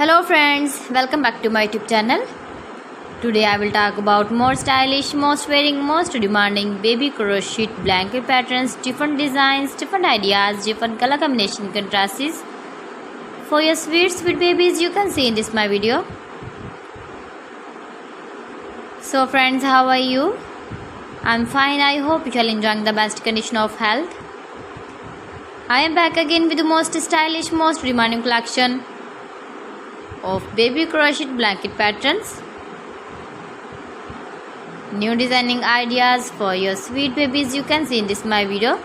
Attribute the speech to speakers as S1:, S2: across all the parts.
S1: Hello friends, welcome back to my YouTube channel. Today I will talk about more stylish, most wearing, most demanding baby crochet blanket patterns, different designs, different ideas, different color combination contrasts for your sweet babies you can see in this my video. So friends, how are you? I'm fine. I hope you are enjoying the best condition of health. I am back again with the most stylish, most demanding collection of baby crochet blanket patterns. New designing ideas for your sweet babies you can see in this my video.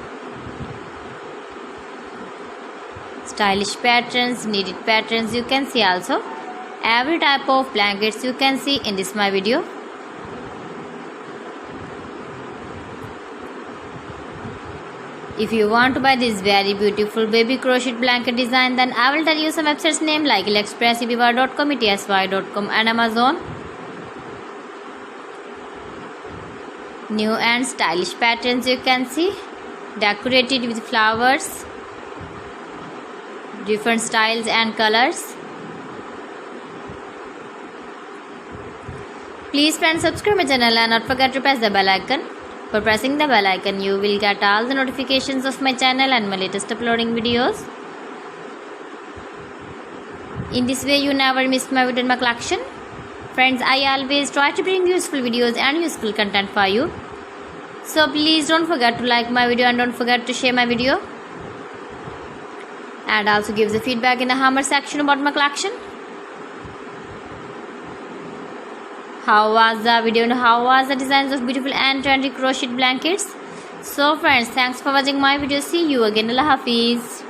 S1: Stylish patterns, needed patterns you can see also. Every type of blankets you can see in this my video. If you want to buy this very beautiful baby crochet blanket design, then I will tell you some websites name like AliExpress, eBay.com, ETSY.com and Amazon. New and stylish patterns you can see, decorated with flowers, different styles and colors. Please friends, subscribe my channel and not forget to press the bell icon. For pressing the bell icon, you will get all the notifications of my channel and my latest uploading videos. In this way, you never miss my video in my collection. Friends, I always try to bring useful videos and useful content for you. So please don't forget to like my video and don't forget to share my video. And also give the feedback in the comment section about my collection. How was the video and how was the designs of beautiful and trendy crochet blankets? So friends, thanks for watching my video. See you again. Allah Hafiz.